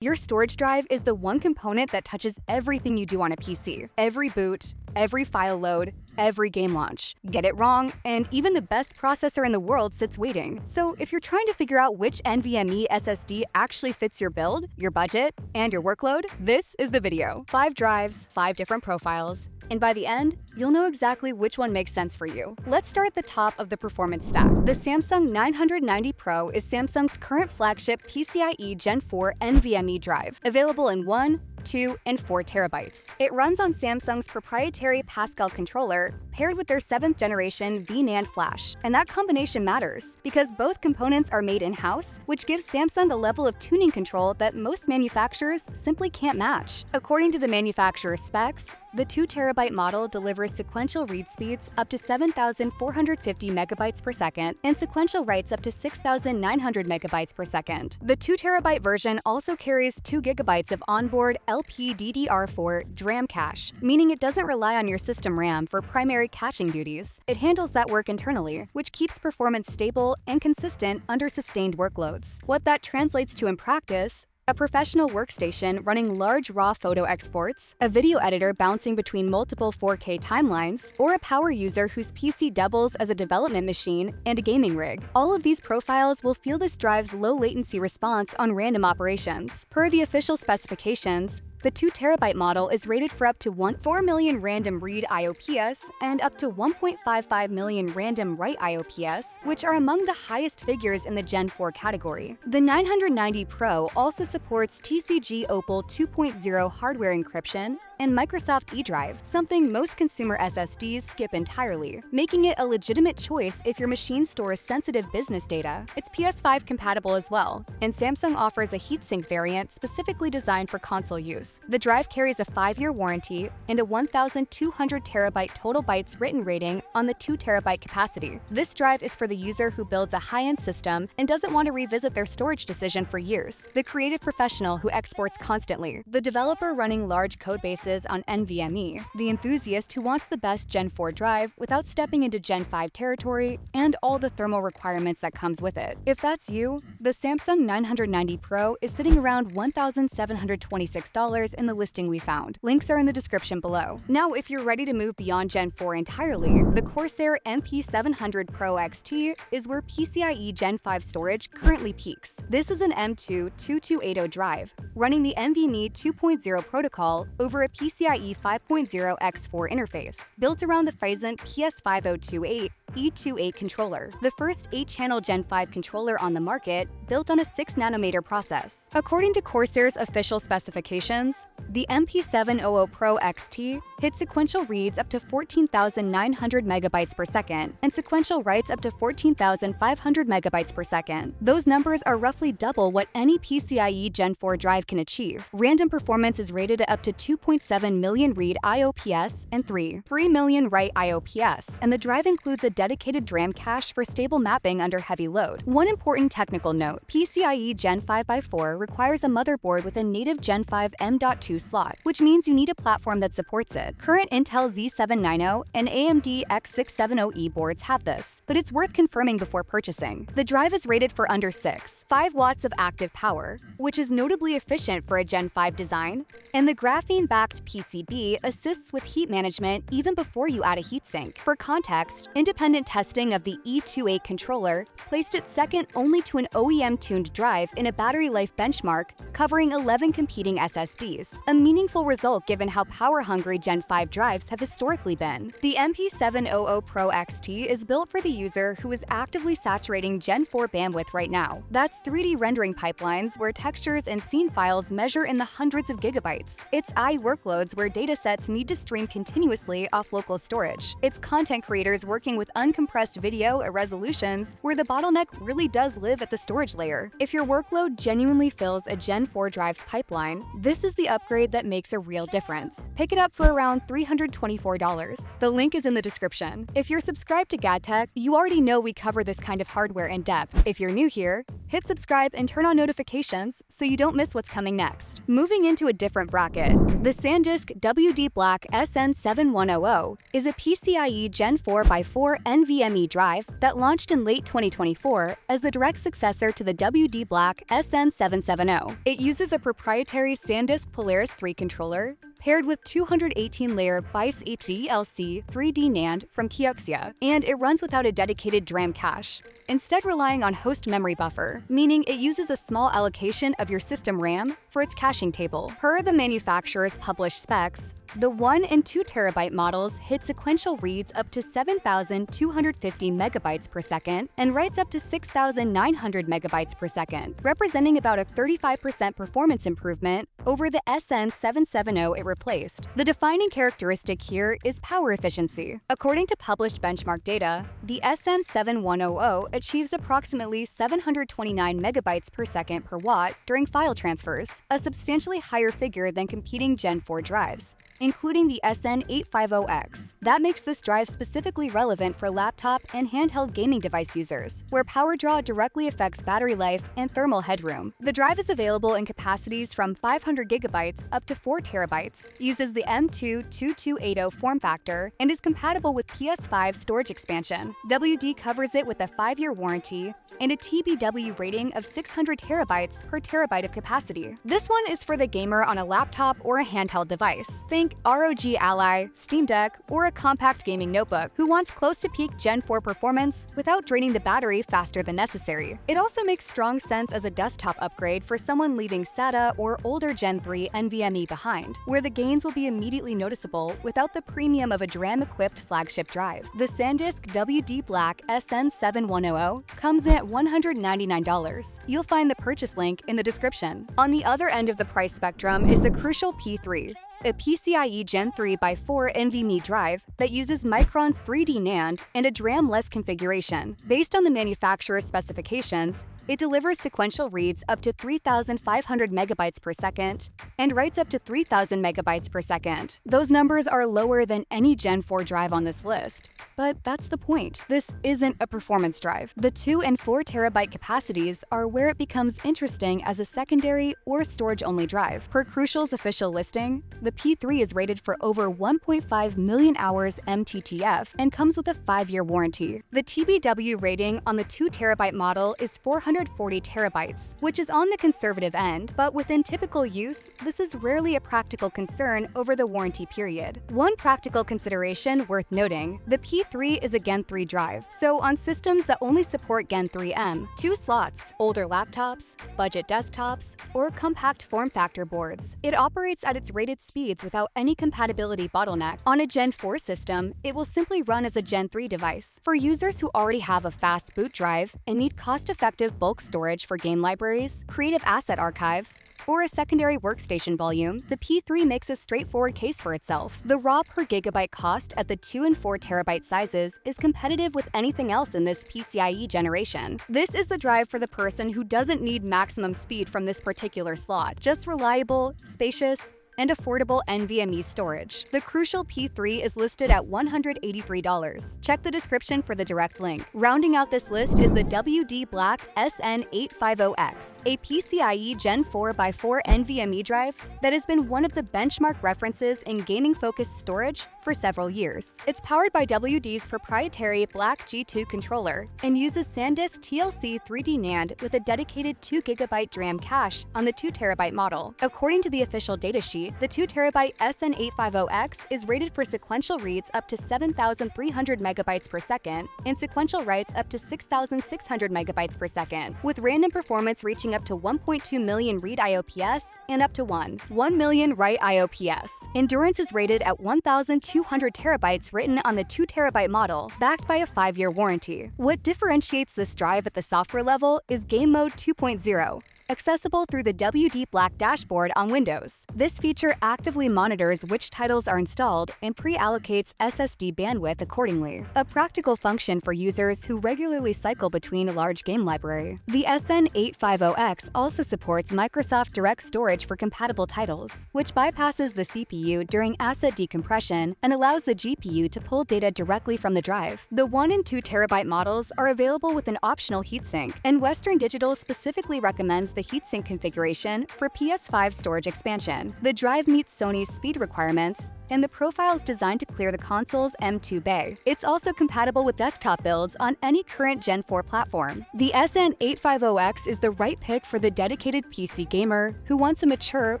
Your storage drive is the one component that touches everything you do on a PC. Every boot, every file load, every game launch. Get it wrong, and even the best processor in the world sits waiting. So if you're trying to figure out which NVMe SSD actually fits your build, your budget, and your workload, this is the video. 5 drives, 5 different profiles, and by the end, you'll know exactly which one makes sense for you. Let's start at the top of the performance stack. The Samsung 990 Pro is Samsung's current flagship PCIe Gen 4 NVMe drive, available in 1, 2, and 4 terabytes. It runs on Samsung's proprietary Pascal controller, paired with their 7th generation vNAND flash. And that combination matters, because both components are made in-house, which gives Samsung a level of tuning control that most manufacturers simply can't match. According to the manufacturer's specs, the 2 terabyte model delivers sequential read speeds up to 7,450 megabytes per second and sequential writes up to 6,900 megabytes per second. The 2 terabyte version also carries 2 gigabytes of onboard LPDDR4 DRAM cache, meaning it doesn't rely on your system RAM for primary caching duties. It handles that work internally, which keeps performance stable and consistent under sustained workloads. What that translates to in practice: a professional workstation running large raw photo exports, a video editor bouncing between multiple 4K timelines, or a power user whose PC doubles as a development machine and a gaming rig. All of these profiles will feel this drive's low latency response on random operations. Per the official specifications, the 2 terabyte model is rated for up to 4 million random read IOPS and up to 1.55 million random write IOPS, which are among the highest figures in the Gen 4 category. The 990 Pro also supports TCG Opal 2.0 hardware encryption and Microsoft eDrive, something most consumer SSDs skip entirely, making it a legitimate choice if your machine stores sensitive business data. It's PS5 compatible as well, and Samsung offers a heatsink variant specifically designed for console use. The drive carries a 5-year warranty and a 1,200 terabyte total bytes written rating on the 2 terabyte capacity. This drive is for the user who builds a high-end system and doesn't want to revisit their storage decision for years, the creative professional who exports constantly, the developer running large codebases on NVMe, the enthusiast who wants the best Gen 4 drive without stepping into Gen 5 territory, and all the thermal requirements that comes with it. If that's you, the Samsung 990 Pro is sitting around $1,726 in the listing we found. Links are in the description below. Now, if you're ready to move beyond Gen 4 entirely, the Corsair MP700 Pro XT is where PCIe Gen 5 storage currently peaks. This is an M2 2280 drive, running the NVMe 2.0 protocol over a PCIe 5.0 x4 interface, built around the Phison PS5028 E28 controller, the first 8-channel Gen 5 controller on the market, built on a 6nm process. According to Corsair's official specifications, the MP700 Pro XT hits sequential reads up to 14,900 megabytes per second and sequential writes up to 14,500 megabytes per second. Those numbers are roughly double what any PCIe Gen 4 drive can achieve. Random performance is rated at up to 2.7 million read IOPS and 3 million write IOPS, and the drive includes a dedicated DRAM cache for stable mapping under heavy load. One important technical note: PCIe Gen 5x4 requires a motherboard with a native Gen 5 M.2 slot, which means you need a platform that supports it. Current Intel Z790 and AMD X670E boards have this, but it's worth confirming before purchasing. The drive is rated for under 5 watts of active power, which is notably efficient for a Gen 5 design, and the graphene-backed PCB assists with heat management even before you add a heatsink. For context, independent testing of the E28 controller placed it second only to an OEM-tuned drive in a battery life benchmark covering 11 competing SSDs, a meaningful result given how power-hungry Gen 5 drives have historically been. The MP700 Pro XT is built for the user who is actively saturating Gen 4 bandwidth right now. That's 3D rendering pipelines where textures and scene files measure in the hundreds of gigabytes. It's AI workloads where datasets need to stream continuously off local storage. It's content creators working with uncompressed video at resolutions where the bottleneck really does live at the storage layer. If your workload genuinely fills a Gen 4 drive's pipeline, this is the upgrade that makes a real difference. Pick it up for around $324. The link is in the description. If you're subscribed to GadTech, you already know we cover this kind of hardware in depth. If you're new here, hit subscribe and turn on notifications so you don't miss what's coming next. Moving into a different bracket, the Sandisk WD Black SN850X SSD is a PCIe Gen 4x4 NVMe drive that launched in late 2024 as the direct successor to the WD Black SN770. It uses a proprietary Sandisk Polaris 3 controller paired with 218-layer BICE HDLC 3D NAND from Kioxia, and it runs without a dedicated DRAM cache, instead relying on host memory buffer, meaning it uses a small allocation of your system RAM for its caching table. Per the manufacturer's published specs, the 1 and 2 terabyte models hit sequential reads up to 7,250 megabytes per second and writes up to 6,900 megabytes per second, representing about a 35% performance improvement over the SN770 it replaced. The defining characteristic here is power efficiency. According to published benchmark data, the SN7100 achieves approximately 729 megabytes per second per watt during file transfers, a substantially higher figure than competing Gen 4 drives, including the SN850X. That makes this drive specifically relevant for laptop and handheld gaming device users, where power draw directly affects battery life and thermal headroom. The drive is available in capacities from 500 gigabytes up to 4 terabytes, uses the M2-2280 form factor, and is compatible with PS5 storage expansion. WD covers it with a 5-year warranty and a TBW rating of 600 terabytes per terabyte of capacity. This one is for the gamer on a laptop or a handheld device. Think ROG Ally, Steam Deck, or a compact gaming notebook who wants close to peak Gen 4 performance without draining the battery faster than necessary. It also makes strong sense as a desktop upgrade for someone leaving SATA or older Gen 3 NVMe behind, where the gains will be immediately noticeable without the premium of a DRAM-equipped flagship drive. The Sandisk WD Black SN7100 comes in at $199. You'll find the purchase link in the description. On the other end of the price spectrum is the crucial P3, a PCIe Gen 3x4 NVMe drive that uses Micron's 3D NAND and a DRAM-less configuration. Based on the manufacturer's specifications, it delivers sequential reads up to 3,500 megabytes per second and writes up to 3,000 megabytes per second. Those numbers are lower than any Gen 4 drive on this list. But that's the point. This isn't a performance drive. The 2 and 4 terabyte capacities are where it becomes interesting as a secondary or storage-only drive. Per Crucial's official listing, the P3 is rated for over 1.5 million hours MTTF and comes with a 5-year warranty. The TBW rating on the 2 terabyte model is 440 terabytes, which is on the conservative end, but within typical use, this is rarely a practical concern over the warranty period. One practical consideration worth noting, the P3 is a Gen 3 drive, so on systems that only support Gen 3M, 2 slots, older laptops, budget desktops, or compact form factor boards, it operates at its rated speeds without any compatibility bottleneck. On a Gen 4 system, it will simply run as a Gen 3 device. For users who already have a fast boot drive and need cost-effective bulk storage for game libraries, creative asset archives, or a secondary workstation volume, the P3 makes a straightforward case for itself. The raw per gigabyte cost at the 2 and 4 terabyte sizes is competitive with anything else in this PCIe generation. This is the drive for the person who doesn't need maximum speed from this particular slot, just reliable, spacious, and affordable NVMe storage. The Crucial P3 is listed at $183. Check the description for the direct link. Rounding out this list is the WD Black SN850X, a PCIe Gen 4x4 NVMe drive that has been one of the benchmark references in gaming-focused storage for several years. It's powered by WD's proprietary Black G2 controller and uses SanDisk TLC 3D NAND with a dedicated 2GB DRAM cache on the 2 terabyte model. According to the official datasheet, the 2 terabyte SN850X is rated for sequential reads up to 7,300 megabytes per second and sequential writes up to 6,600 megabytes per second, with random performance reaching up to 1.2 million read IOPS and up to 1 million write IOPS. Endurance is rated at 1,200 terabytes written on the 2 terabyte model, backed by a 5-year warranty. What differentiates this drive at the software level is Game Mode 2.0. Accessible through the WD Black dashboard on Windows. This feature actively monitors which titles are installed and pre-allocates SSD bandwidth accordingly, a practical function for users who regularly cycle between a large game library. The SN850X also supports Microsoft Direct Storage for compatible titles, which bypasses the CPU during asset decompression and allows the GPU to pull data directly from the drive. The 1 and 2 terabyte models are available with an optional heatsink, and Western Digital specifically recommends the heatsink configuration for PS5 storage expansion. The drive meets Sony's speed requirements and the profile is designed to clear the console's M2 bay. It's also compatible with desktop builds on any current Gen 4 platform. The SN850X is the right pick for the dedicated PC gamer who wants a mature,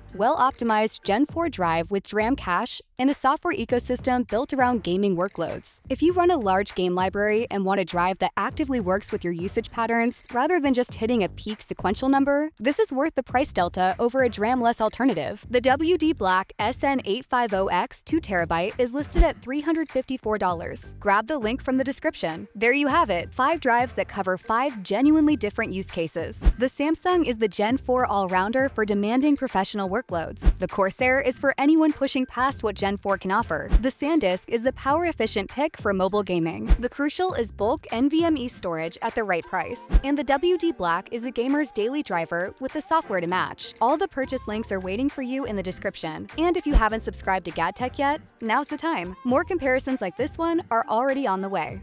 well-optimized Gen 4 drive with DRAM cache and a software ecosystem built around gaming workloads. If you run a large game library and want a drive that actively works with your usage patterns rather than just hitting a peak sequential number, this is worth the price delta over a DRAM-less alternative. The WD Black SN850X 2TB is listed at $354. Grab the link from the description. There you have it, 5 drives that cover 5 genuinely different use cases. The Samsung is the Gen 4 all-rounder for demanding professional workloads. The Corsair is for anyone pushing past what Gen 4 can offer. The Sandisk is the power-efficient pick for mobile gaming. The Crucial is bulk NVMe storage at the right price. And the WD Black is a gamer's daily driver with the software to match. All the purchase links are waiting for you in the description. And if you haven't subscribed to GadTech yet, now's the time. More comparisons like this one are already on the way.